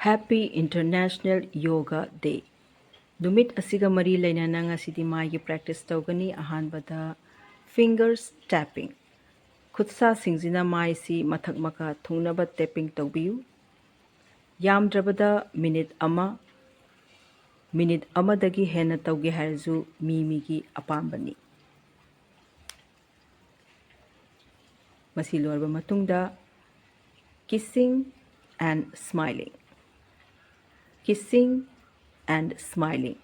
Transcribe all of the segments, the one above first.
Happy International Yoga Day. Numit asiga mari lainana ngasidi maigi practice tawgani ahanbada fingers tapping. Khutsa singzina mai si mathak maka thungnaba tapping tawbiyu. Yamdrabada minute amadagi hena tawge harju migi apambani. Masi lorba matungda kissing and smiling. Kissing and smiling.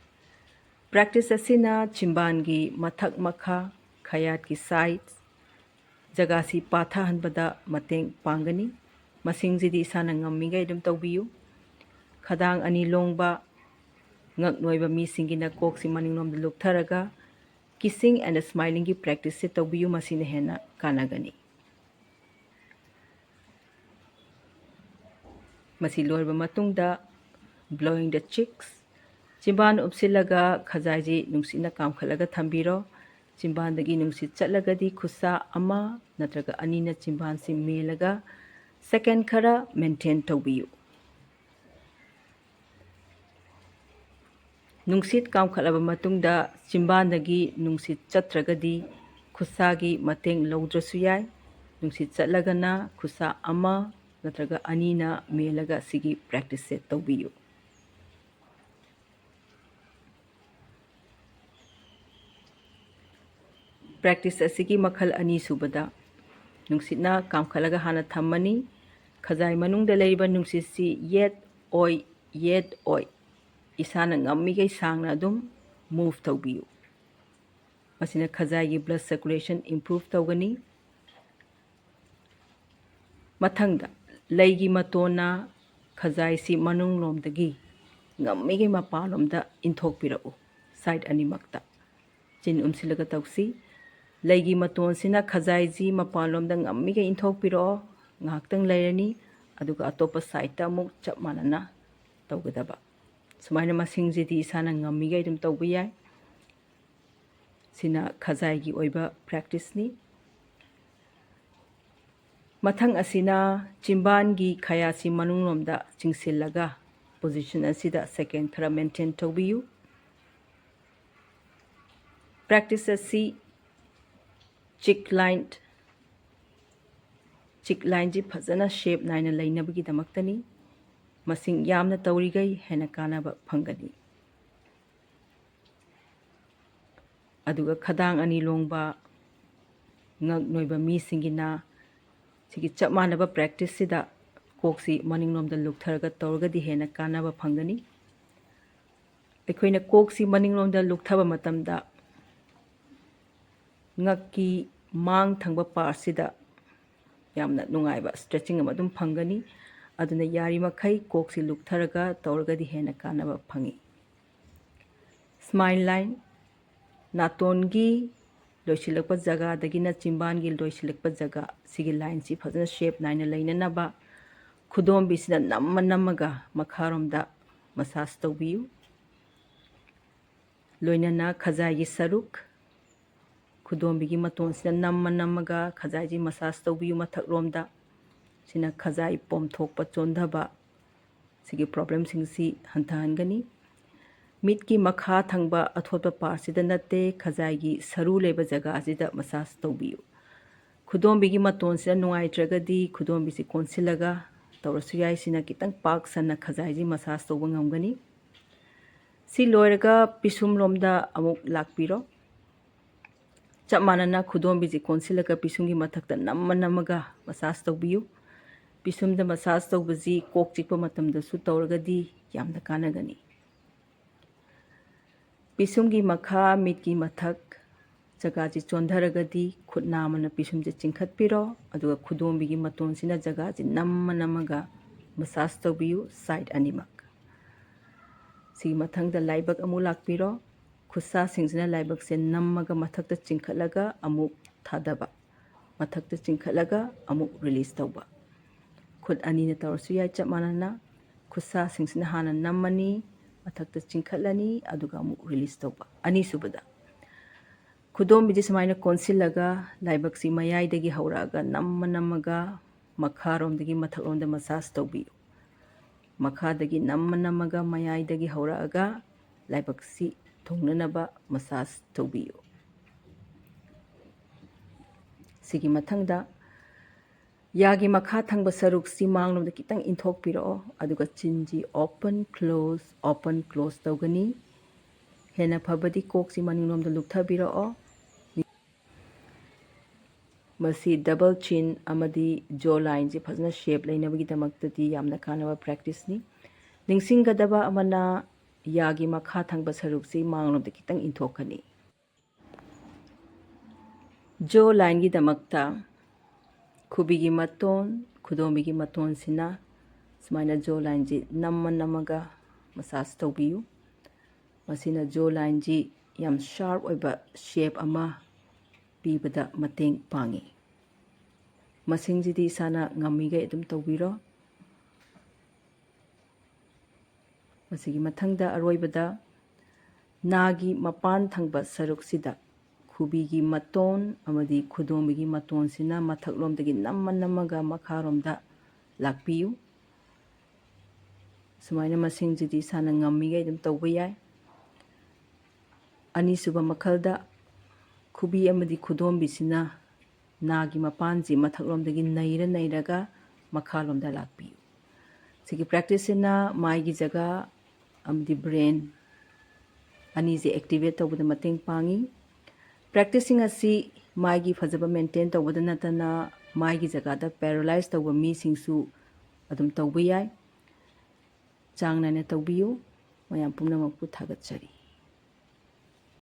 Practice asina chimbangi mathak makha khayat ki sides jagasi patha hanbada mateng pangani masingjidi sana ngammigai dum tawbiyu khadang ani longba ngak noiba mi singina koksi maningnom de luktharaga kissing and smiling ki practice se tawbiyu masine hena kanagani masi lorba matungda blowing the cheeks chimban upsilaga khajaiji nungsina kamkhalaga thambiro chimban dagi nungsit chatlagadi khusa ama natraga anina chimban si melaga second khara maintain tawbiyu nungsit kamkhalaba matungda chimban dagi nungsit chatragadi khusagi mateng lawdrasu yai nungsit chatlagana khusa ama natraga anina melaga sigi practice set tawbiyu practice asigi makhal ani subada nungsitna kamkhalaga hana thammani khajai manungda leiba nungsitsi yet oi isana ngammigai sangna adum move tawbiyu masina khajai gi blood circulation improve tawgani mathangda leigi matona khajai si manunglomdagi ngammigai mapalomda inthokpirau side animakta chin umsilaga tawsi leigi maton sina khajai ji mapalomda ngammigai inthokpiro ngaktang leirani aduga atopa side ta muk chap manana tawgadaba sumaina masingjidi isana ngammigai dum tawbiyai sina khajai gi oiba practice ni mathang asina chimban gi khayasi manunglomda chingsillaga position asida second khara maintain tawbiyu practice asi cheek line ji phajana shape naina lainabagi damaktani masing yamna tawrigai hena kanaba phangani aduga khadang ani longba ngak noiba mi singina sigi chap manaba practice sida koksi maninglomda luktharaga tawragadi hena kanaba phangani ekoina koksi maninglomda lukthaba matamda ngakki mang thangba part sida yamna nungaiba stretching amadum phangani aduna yari makhai koksi luktharaga tawragadi hena kanaba phangi smile line natongi loisilakpa jaga dagina chimbangi loisilakpa jaga sigi line si phajana shape naina lainanaba khudom bisina nammaga makharomda massage tawbiyu loinana khajai gi saruk khudom bigi maton sina nammaga khajai ji massage tawbiyu mathak romda sina khajai pomthokpa chondhaba sigi problem singsi hantahangani mitki makha thangba athotpa part sida natte khajai gi saru leba jaga asida massage tawbiyu khudom bigi maton sina nungaitragadi khudom bisi konsilaga tawrasu yai sina kitang pak sana khajai ji massage tawba ngamgani si loiraga pisum lomda amuk lakpiro chap manana khudom bisi konsilaga pisumgi mathakta nammaga massage tawbiyu pisumda massage tawbaji kok chikpa matamda su tawragadi yamna kanagani pisumgi makha mitki mathak jagaji chondharagadi khutna mana pisumje chingkhatpiro aduga khudombigi matonsina jagaji nammaga massage tawbiyu side animak si mathangda laibak amu lakpiro khusa singzina laibak se nammaga mathakta chingkhatlaga amuk thadaba mathakta chingkhatlaga amuk release tawba khut anina tawrasu yai chap manana khusa singzina hana nammani mathakta chingkhatlani aduga amuk release tawba ani subada khudom biji samaina konsilaga laibak si mayai dagi hauraga nammaga makharom dagi mathak romda massage tawbiyu ꯃꯈꯥꯗꯒꯤ ꯅꯝꯃꯒ ꯃꯌꯥꯏꯗꯒꯤ ꯍꯧꯔꯛꯑꯒ ꯂꯥꯏꯕꯛꯁꯤ ꯊꯨꯡꯅꯅꯕ ꯃꯁꯥꯖ ꯇꯧꯕꯤꯌꯨ꯫ ꯁꯤꯒꯤ ꯃꯊꯪꯗ ꯌꯥꯒꯤ ꯃꯈꯥ ꯊꯪꯕ ꯁꯔꯨꯛꯁꯤ ꯃꯥꯡꯂꯣꯝꯗ ꯈꯤꯇꯪ ꯏꯟꯊꯣꯛꯄꯤꯔꯛꯑꯣ, ꯑꯗꯨꯒ ꯆꯤꯟꯁꯤ open close ꯇꯧꯒꯅꯤ꯫ ꯍꯦꯟꯅ ꯐꯕꯗꯤ ꯀꯣꯛꯁꯤ ꯃꯅꯤꯡꯂꯣꯝꯗ ꯂꯨꯛꯊꯕꯤꯔꯛꯑꯣ꯫ ꯃꯁꯤ ꯗꯕꯜ ꯆꯤꯟ ꯑꯃꯗꯤ ꯖꯣ ꯂꯥꯏꯟꯁꯤ ꯐꯖꯅ ꯁꯦꯞ ꯂꯩꯅꯕꯒꯤꯗꯃꯛꯇꯗꯤ ꯌꯥꯝꯅ ꯀꯥꯟꯅꯕ ꯄ꯭ꯔꯦꯛꯇꯤꯁꯅꯤ꯫ ꯅꯤꯡꯁꯤꯡꯒꯗꯕ ꯑꯃꯅ ꯌꯥꯒꯤ ꯃꯈꯥ ꯊꯪꯕ ꯁꯔꯨꯛꯁꯤ ꯃꯥꯡꯂꯣꯝꯗ ꯈꯤꯇꯪ ꯏꯟꯊꯣꯛꯀꯅꯤ꯫ ꯖꯣ ꯂꯥꯏꯟꯒꯤꯗꯃꯛꯇ ꯈꯨꯕꯤꯒꯤ ꯃꯇꯣꯟ, ꯈꯨꯗꯣꯝꯕꯤꯒꯤ ꯃꯇꯣꯟꯁꯤꯅ ꯁꯨꯃꯥꯏꯅ ꯖꯣ ꯂꯥꯏꯟꯁꯤ ꯅꯝꯃꯒ ꯃꯁꯥꯖ ꯇꯧꯕꯤꯌꯨ꯫ ꯃꯁꯤꯅ ꯖꯣ ꯂꯥꯏꯟꯁꯤ ꯌꯥꯝ ꯁꯥꯔꯞ ꯑꯣꯏꯕ ꯁꯦꯞ ꯑꯃ ꯄꯤꯕꯗ ꯃꯇꯦꯡ ꯄꯥꯡꯉꯤ꯫ ꯃꯁꯤꯡꯁꯤꯗꯤ ꯏꯁꯥꯅ ꯉꯝꯃꯤꯈꯩ ꯑꯗꯨꯝ ꯇꯧꯕꯤꯔꯣ꯫ ꯃꯁꯤꯒꯤ ꯃꯊꯪꯗ ꯑꯔꯣꯏꯕꯗ ꯅꯥꯒꯤ ꯃꯄꯥꯟ ꯊꯪꯕ ꯁꯔꯨꯛꯁꯤꯗ ꯈꯨꯕꯤꯒꯤ ꯃꯇꯣꯟ ꯑꯃꯗꯤ ꯈꯨꯗꯣꯝꯕꯤꯒꯤ ꯃꯇꯣꯟꯁꯤꯅ ꯃꯊꯛꯂꯣꯝꯗꯒꯤ ꯅꯝꯃꯒ ꯃꯈꯥꯔꯣꯝꯗ ꯂꯥꯛꯄꯤꯌꯨ꯫ ꯁꯨꯃꯥꯏꯅ ꯃꯁꯤꯡꯁꯤꯗꯤ ꯏꯁꯥꯅ ꯉꯝꯃꯤꯈꯩ ꯑꯗꯨꯝ ꯇꯧꯕ ꯌꯥꯏ꯫ ꯑꯅꯤꯁꯨꯕ ꯃꯈꯜꯗ ꯈꯨꯕꯤ ꯑꯃꯗꯤ ꯈꯨꯗꯣꯝꯕꯤꯁꯤꯅ ꯅꯥꯒꯤ ꯃꯄꯥꯟꯁꯤ ꯃꯊꯛꯂꯣꯝꯗꯒꯤ ꯅꯩꯔꯒ ꯃꯈꯥꯂꯣꯝꯗ ꯂꯥꯛꯄꯤꯌꯨ꯫ ꯁꯤꯒꯤ ꯄ꯭ꯔꯦꯛꯇꯤꯁꯁꯤꯅ ꯃꯥꯏꯒꯤ ꯖꯒꯥ ꯑꯃꯗꯤ ꯕ꯭ꯔꯦꯟ ꯑꯅꯤꯁꯦ ꯑꯦꯛꯇꯤꯚꯦꯠ ꯇꯧꯕꯗ ꯃꯇꯦꯡ ꯄꯥꯡꯉꯤ꯫ ꯄ꯭ꯔꯦꯛꯇꯤꯁꯁꯤꯡ ꯑꯁꯤ ꯃꯥꯏꯒꯤ ꯐꯖꯕ ꯃꯦꯟꯇꯦꯟ ꯇꯧꯕꯗ ꯅꯠꯇꯅ ꯃꯥꯏꯒꯤ ꯖꯒꯥꯗ ꯄꯦꯔꯥꯂꯥꯏꯁ ꯇꯧꯕ ꯃꯤꯁꯤꯡꯁꯨ ꯑꯗꯨꯝ ꯇꯧꯕ ꯌꯥꯏ꯫ ꯆꯥꯡ ꯅꯥꯏꯅ ꯇꯧꯕꯤꯌꯨ꯫ ꯃꯌꯥꯝ ꯄꯨꯝꯅꯃꯛꯄꯨ ꯊꯥꯒꯠꯆꯔꯤ꯫